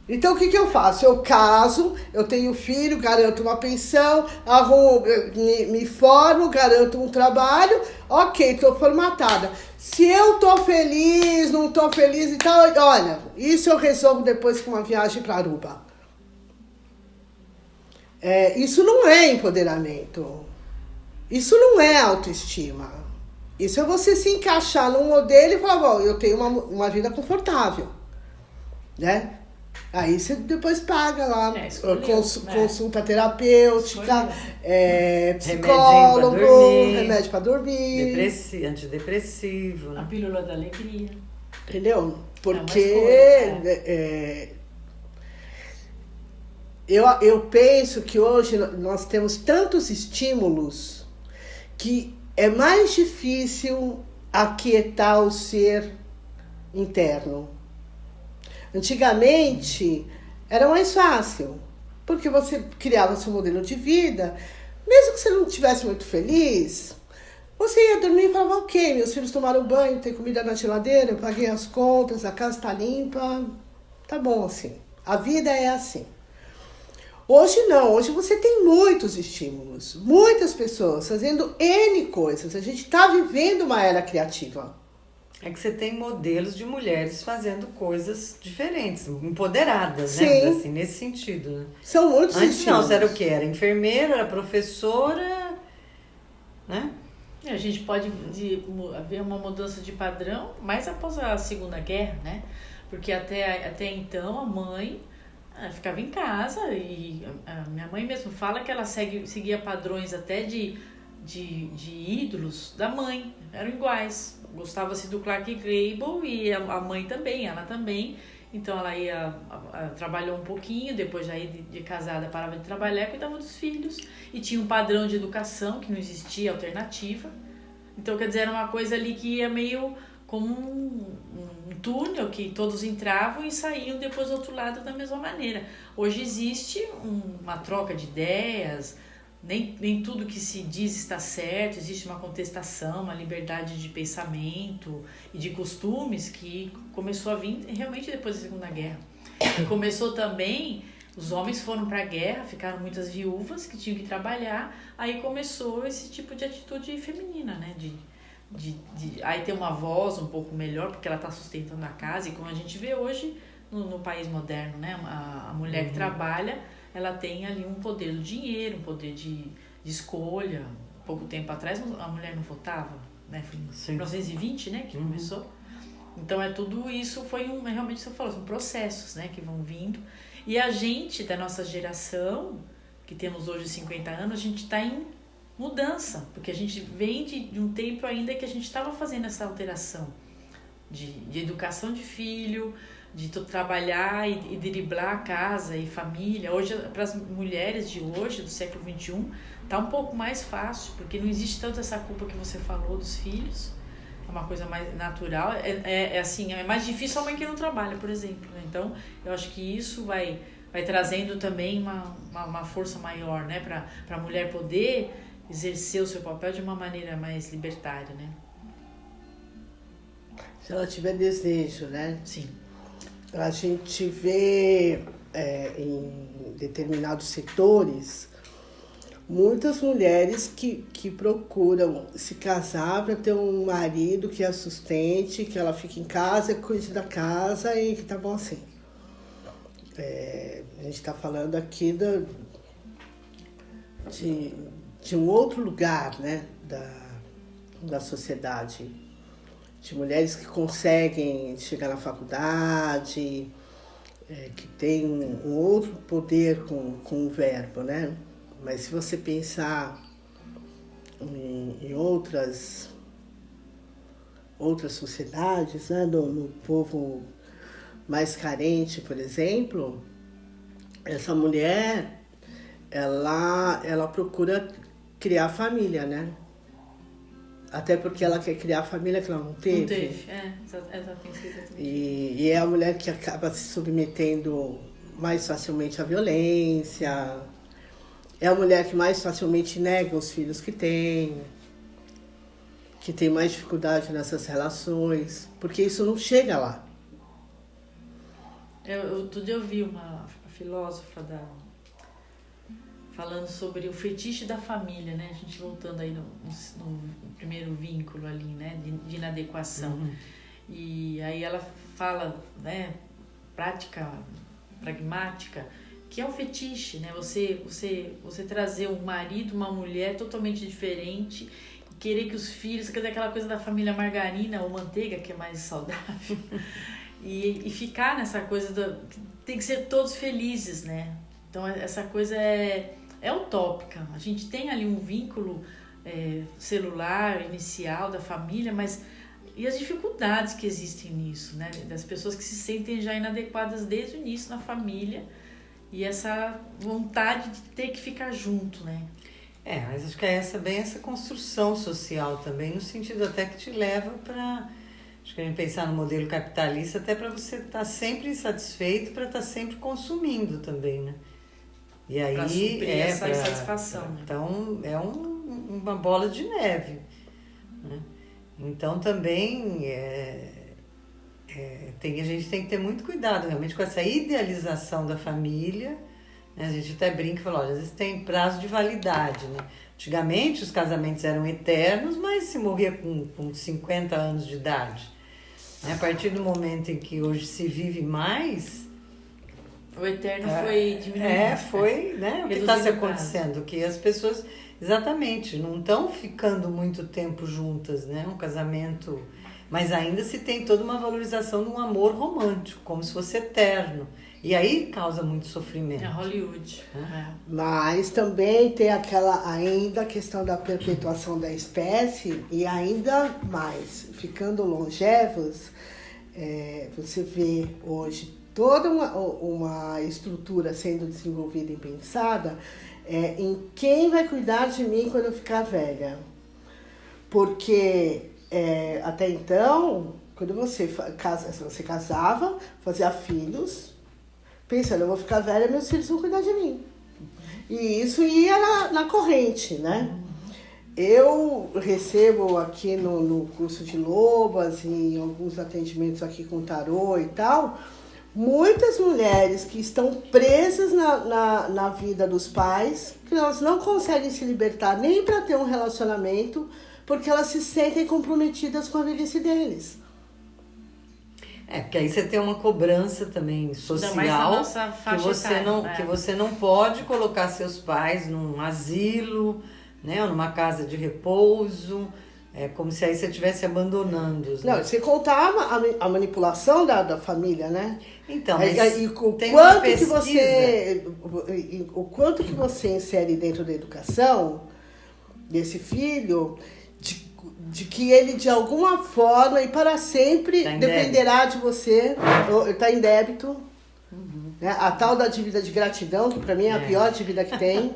Então, o que eu faço? Eu caso, eu tenho filho, garanto uma pensão, me formo, garanto um trabalho, ok, estou formatada. Se eu tô feliz, não tô feliz e tal, olha, isso eu resolvo depois com uma viagem para Aruba. Isso não é empoderamento. Isso não é autoestima. Isso é você se encaixar num modelo e falar, bom, eu tenho uma vida confortável, né? Aí você depois paga lá, consulta terapêutica, psicólogo, remédio pra dormir. Antidepressivo. A pílula da alegria. Entendeu? Porque eu penso que hoje nós temos tantos estímulos que é mais difícil aquietar o ser interno. Antigamente, era mais fácil, porque você criava seu modelo de vida, mesmo que você não estivesse muito feliz, você ia dormir e falava, ok, meus filhos tomaram banho, tem comida na geladeira, eu paguei as contas, a casa está limpa, tá bom assim. A vida é assim. Hoje não, hoje você tem muitos estímulos, muitas pessoas fazendo N coisas, a gente está vivendo uma era criativa. É que você tem modelos de mulheres fazendo coisas diferentes, empoderadas, Sim. né? Assim, nesse sentido. Né? São muitos Antes estímulos. não, você era o quê? Era enfermeira, era professora, né? A gente pode ver uma mudança de padrão mais após a Segunda Guerra, né? Porque até então a mãe ficava em casa e a minha mãe mesmo fala que ela seguia padrões até de ídolos da mãe, eram iguais. Gostava-se do Clark Gable e a mãe também, ela também. Então ela trabalhou um pouquinho, depois já de casada parava de trabalhar e cuidava dos filhos. E tinha um padrão de educação que não existia alternativa. Então, quer dizer, era uma coisa ali que ia meio como um túnel que todos entravam e saíam depois do outro lado da mesma maneira. Hoje existe uma troca de ideias, nem tudo que se diz está certo, existe uma contestação, uma liberdade de pensamento e de costumes que começou a vir realmente depois da Segunda Guerra. E começou também, os homens foram para a guerra, ficaram muitas viúvas que tinham que trabalhar, aí começou esse tipo de atitude feminina, né? Aí ter uma voz um pouco melhor, porque ela está sustentando a casa, e como a gente vê hoje no país moderno, né? A mulher que trabalha, ela tem ali um poder do dinheiro, um poder de escolha. Pouco tempo atrás a mulher não votava, né? Foi em 1920, né, que começou. Então tudo isso foi realmente, você falou, são processos, né, que vão vindo. E a gente, da nossa geração, que temos hoje 50 anos, a gente está em mudança, porque a gente vem de um tempo ainda que a gente estava fazendo essa alteração de educação de filho, de trabalhar e driblar a casa e família. Hoje, para as mulheres de hoje, do século XXI, tá um pouco mais fácil, porque não existe tanto essa culpa que você falou dos filhos. É uma coisa mais natural. Assim, é mais difícil a mãe que não trabalha, por exemplo, né? Então, eu acho que isso vai trazendo também uma força maior, né? Para a mulher poder exercer o seu papel de uma maneira mais libertária, né? Se ela tiver desejo, né? Sim. A gente vê em determinados setores muitas mulheres que procuram se casar para ter um marido que a sustente, que ela fique em casa, que cuide da casa e que tá bom assim. A gente está falando aqui de um outro lugar, né, da sociedade, de mulheres que conseguem chegar na faculdade, que tem um outro poder com o verbo, né? Mas se você pensar em outras sociedades, né, no povo mais carente, por exemplo, essa mulher, ela procura criar família, né? Até porque ela quer criar a família que ela não teve. Não teve, exatamente. E é a mulher que acaba se submetendo mais facilmente à violência. É a mulher que mais facilmente nega os filhos que tem mais dificuldade nessas relações, porque isso não chega lá. Outro dia eu vi uma filósofa falando sobre o fetiche da família, né? A gente voltando aí no primeiro vínculo ali, né? De inadequação. Uhum. E aí ela fala, né? Prática, pragmática, que é um fetiche, né? Você trazer um marido, uma mulher totalmente diferente, querer que os filhos, quer dizer, aquela coisa da família margarina ou manteiga, que é mais saudável, e ficar nessa coisa tem que ser todos felizes, né? Então essa coisa é utópica. A gente tem ali um vínculo celular, inicial da família, mas e as dificuldades que existem nisso, né? Das pessoas que se sentem já inadequadas desde o início na família e essa vontade de ter que ficar junto, né? Mas acho que é essa construção social também, no sentido até que te leva para, acho que a gente pensar no modelo capitalista, até para você estar sempre insatisfeito, para estar sempre consumindo também, né? E aí pra suprir essa insatisfação. Né? Então é uma bola de neve, né? Então também a gente tem que ter muito cuidado realmente com essa idealização da família, né? A gente até brinca e fala, olha, às vezes tem prazo de validade, né? Antigamente os casamentos eram eternos, mas se morria com 50 anos de idade, né? A partir do momento em que hoje se vive mais, O eterno foi diminuindo. Foi, né? O que está se acontecendo? Que as pessoas, exatamente, não estão ficando muito tempo juntas, né? Um casamento, mas ainda se tem toda uma valorização de um amor romântico, como se fosse eterno. E aí causa muito sofrimento. É Hollywood. Mas também tem ainda a questão da perpetuação da espécie e ainda mais, ficando longevos, você vê hoje toda uma estrutura sendo desenvolvida e pensada em quem vai cuidar de mim quando eu ficar velha. Porque até então, quando você casava, fazia filhos, pensando, eu vou ficar velha, meus filhos vão cuidar de mim. E isso ia na corrente, né? Eu recebo aqui no curso de Lobas e em alguns atendimentos aqui com tarô e tal, muitas mulheres que estão presas na vida dos pais, que elas não conseguem se libertar nem para ter um relacionamento, porque elas se sentem comprometidas com a velhice deles. Porque aí você tem uma cobrança também social, que você não pode colocar seus pais num asilo, né, ou numa casa de repouso. É como se aí você estivesse abandonando-os. Não, você contar a manipulação da família, né? Então, mas o quanto que você insere dentro da educação desse filho, de que ele de alguma forma e para sempre dependerá de você, está em débito. Né? A tal da dívida de gratidão, que para mim é a pior dívida que tem.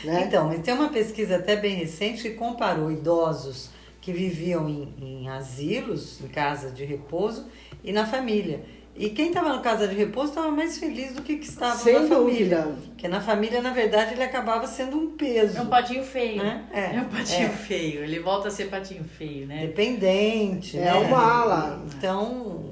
Né? Então, mas tem uma pesquisa até bem recente que comparou idosos que viviam em asilos, em casa de repouso, e na família. E quem estava na casa de repouso estava mais feliz do que estava na família. Porque na família, na verdade, ele acabava sendo um peso. É um patinho feio. Né? É um patinho feio. Ele volta a ser patinho feio, né? Dependente. É uma ala. Então,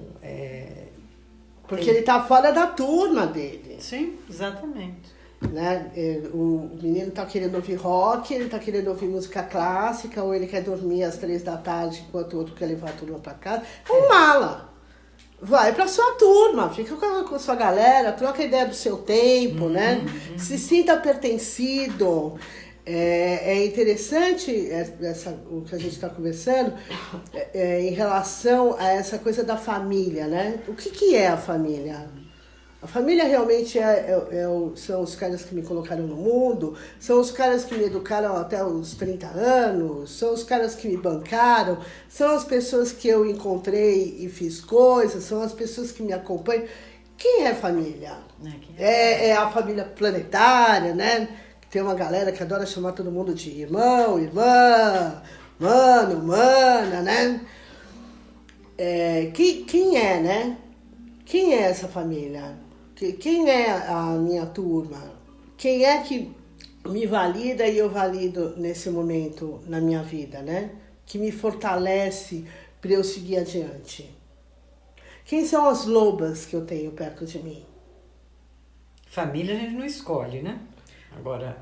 porque ele está fora da turma dele. Sim, exatamente. Né? O menino está querendo ouvir rock, ele está querendo ouvir música clássica, ou ele quer dormir às 3 da tarde enquanto o outro quer levar a turma para casa. É um mala. Vai para sua turma, fica com a sua galera, troca a ideia do seu tempo, né? Se sinta pertencido. É interessante o que a gente está conversando em relação a essa coisa da família, né? O que é a família? A família realmente são os caras que me colocaram no mundo, são os caras que me educaram até os 30 anos, são os caras que me bancaram, são as pessoas que eu encontrei e fiz coisas, são as pessoas que me acompanham. Quem é família? É a família planetária, né? Tem uma galera que adora chamar todo mundo de irmão, irmã, mano, mana, né? Quem é, né? Quem é essa família? Quem é a minha turma? Quem é que me valida e eu valido nesse momento na minha vida, né? Que me fortalece para eu seguir adiante. Quem são as lobas que eu tenho perto de mim? Família a gente não escolhe, né? Agora,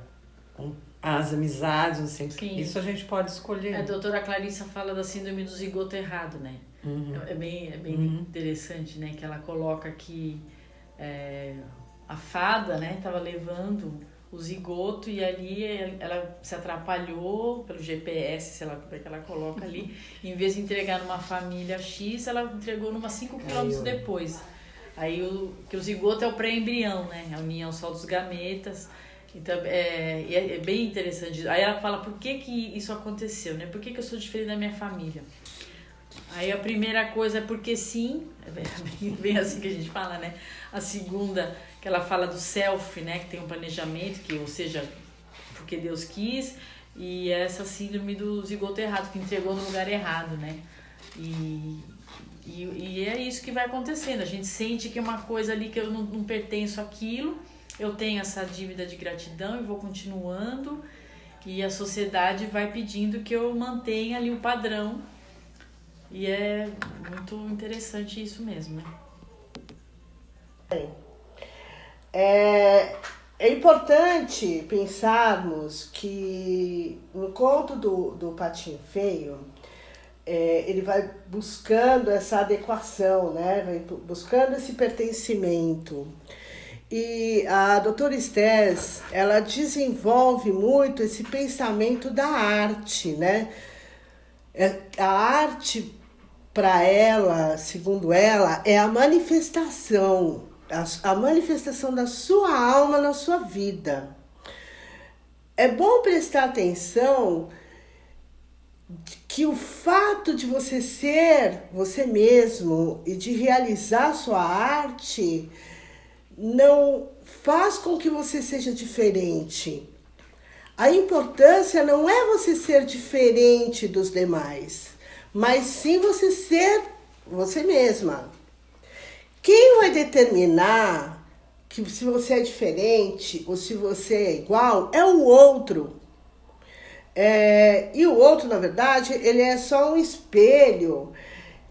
as amizades, assim, isso a gente pode escolher. A doutora Clarissa fala da síndrome do zigoto errado, né? É bem interessante, né? Que ela coloca que a fada, né, estava levando o zigoto e ali ela se atrapalhou pelo GPS, sei lá como é que ela coloca ali. Em vez de entregar numa família X, ela entregou numa 5 quilômetros depois. Aí que o zigoto é o pré-embrião, né? A união só dos gametas. Então, é bem interessante. Aí ela fala por que isso aconteceu, né? Por que eu sou diferente da minha família? Aí a primeira coisa é porque sim, bem assim que a gente fala, né? A segunda, que ela fala do self, né? Que tem um planejamento, ou seja, porque Deus quis. E essa síndrome do zigoto errado, que entregou no lugar errado, né? E é isso que vai acontecendo. A gente sente que é uma coisa ali que eu não pertenço àquilo. Eu tenho essa dívida de gratidão e vou continuando. E a sociedade vai pedindo que eu mantenha ali o padrão. E é muito interessante isso mesmo, né? É importante pensarmos que no conto do Patinho Feio, ele vai buscando essa adequação, né? Vai buscando esse pertencimento. E a doutora Estés, ela desenvolve muito esse pensamento da arte, né? A arte, para ela, segundo ela, é a manifestação da sua alma na sua vida. É bom prestar atenção que o fato de você ser você mesmo e de realizar sua arte não faz com que você seja diferente. A importância não é você ser diferente dos demais, mas sim você ser você mesma. Quem vai determinar que se você é diferente ou se você é igual é o outro. E o outro, na verdade, ele é só um espelho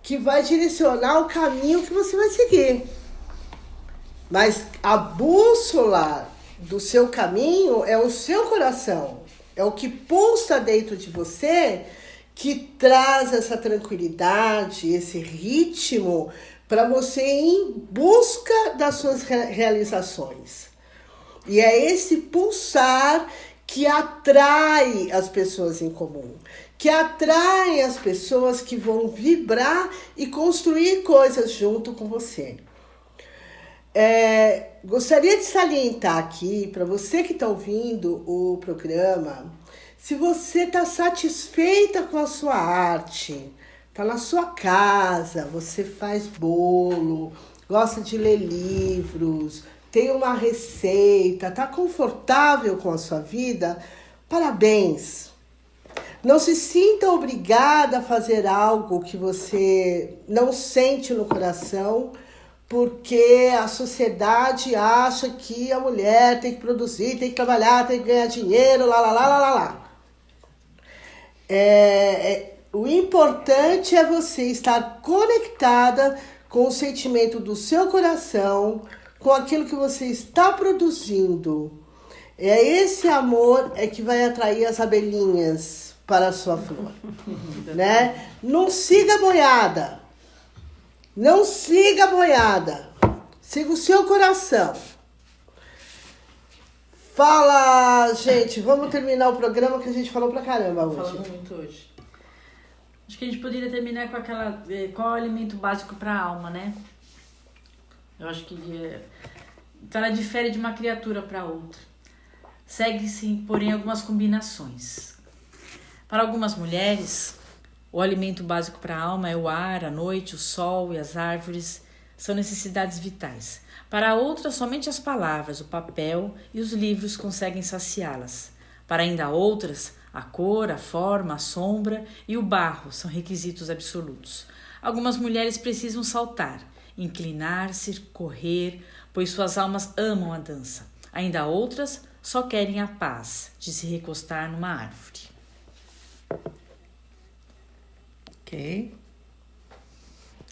que vai direcionar o caminho que você vai seguir. Mas a bússola do seu caminho é o seu coração. É o que pulsa dentro de você que traz essa tranquilidade, esse ritmo para você ir em busca das suas realizações. E é esse pulsar que atrai as pessoas em comum, que atrai as pessoas que vão vibrar e construir coisas junto com você. Gostaria de salientar aqui, para você que está ouvindo o programa, se você está satisfeita com a sua arte, está na sua casa, você faz bolo, gosta de ler livros, tem uma receita, está confortável com a sua vida, parabéns. Não se sinta obrigada a fazer algo que você não sente no coração, porque a sociedade acha que a mulher tem que produzir, tem que trabalhar, tem que ganhar dinheiro, lá. O importante é você estar conectada com o sentimento do seu coração, com aquilo que você está produzindo. Esse amor que vai atrair as abelhinhas para a sua flor. Né? Não siga a boiada. Não siga a boiada. Siga o seu coração. Fala, gente. Vamos terminar o programa que a gente falou pra caramba hoje. Falando muito hoje. Acho que a gente poderia terminar com aquela... Qual é o alimento básico para a alma, né? Eu acho que... Então ela difere de uma criatura para outra. Segue-se, porém, algumas combinações. Para algumas mulheres, o alimento básico para a alma é o ar, a noite, o sol e as árvores. São necessidades vitais. Para outras, somente as palavras, o papel e os livros conseguem saciá-las. Para ainda outras, a cor, a forma, a sombra e o barro são requisitos absolutos. Algumas mulheres precisam saltar, inclinar-se, correr, pois suas almas amam a dança. Ainda outras só querem a paz de se recostar numa árvore. Ok.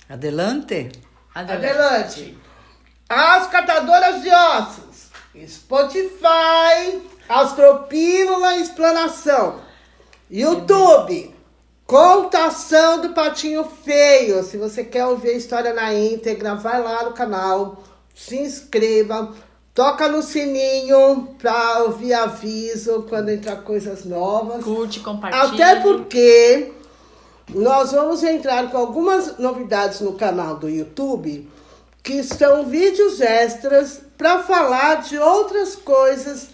Adelante. Adelante. As Catadoras de Ossos. Spotify. Astropílula Explanação. YouTube. Contação do Patinho Feio. Se você quer ouvir a história na íntegra, vai lá no canal. Se inscreva. Toca no sininho para ouvir aviso quando entrar coisas novas. Curte, compartilha. Até porque nós vamos entrar com algumas novidades no canal do YouTube, que são vídeos extras para falar de outras coisas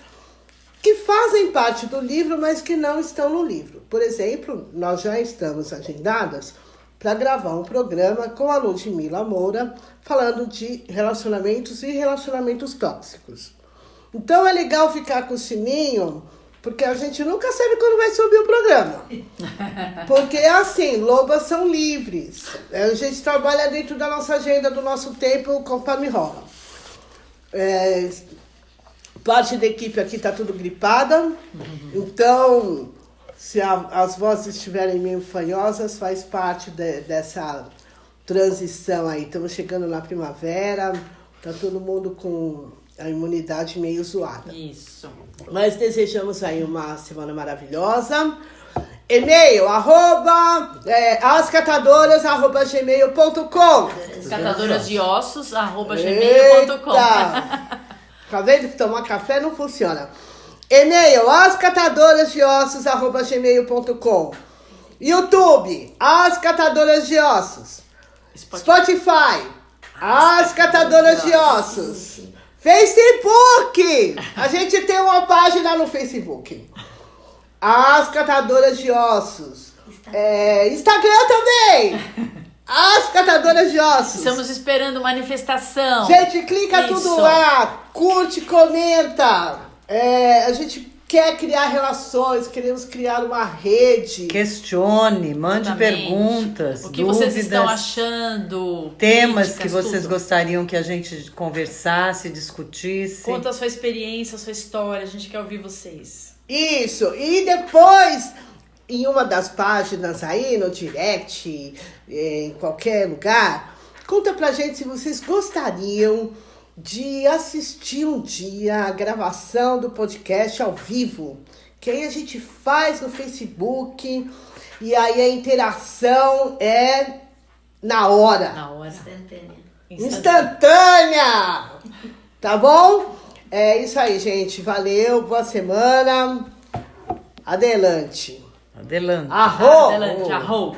que fazem parte do livro, mas que não estão no livro. Por exemplo, nós já estamos agendadas para gravar um programa com a Ludmila Moura, falando de relacionamentos e relacionamentos tóxicos. Então é legal ficar com o sininho, porque a gente nunca sabe quando vai subir o programa. Porque assim, lobas são livres. A gente trabalha dentro da nossa agenda, do nosso tempo, conforme rola. Parte da equipe aqui está tudo gripada, então se as vozes estiverem meio fanhosas, faz parte dessa transição aí. Estamos chegando na primavera, tá todo mundo com a imunidade meio zoada. Isso. Mas desejamos aí uma semana maravilhosa. E-mail, ascatadoras@gmail.com. Catadoras de ossos, @gmail.com. Tá vendo que tomar café não funciona. E-mail, ascatadorasdeossos@gmail.com. YouTube, As Catadoras de Ossos. Spotify, As Catadoras de Ossos. Facebook, a gente tem uma página no Facebook. As Catadoras de Ossos. Instagram também. As Catadoras de Ossos. Estamos esperando manifestação. Gente, clica tudo lá. Curte, comenta. A gente quer criar relações, queremos criar uma rede. Questione, mande perguntas, o que dúvidas, vocês estão achando, temas críticas, que vocês tudo. gostariam que a gente conversasse, discutisse. Conta a sua experiência, a sua história, a gente quer ouvir vocês. Isso, e depois, em uma das páginas aí, no direct, em qualquer lugar, conta pra gente se vocês gostariam de assistir um dia a gravação do podcast ao vivo, que aí a gente faz no Facebook e aí a interação é na hora. Na hora. Instantânea! Tá bom? É isso aí, gente. Valeu, boa semana. Adelante. Adelante. Arro! Adelante, arro!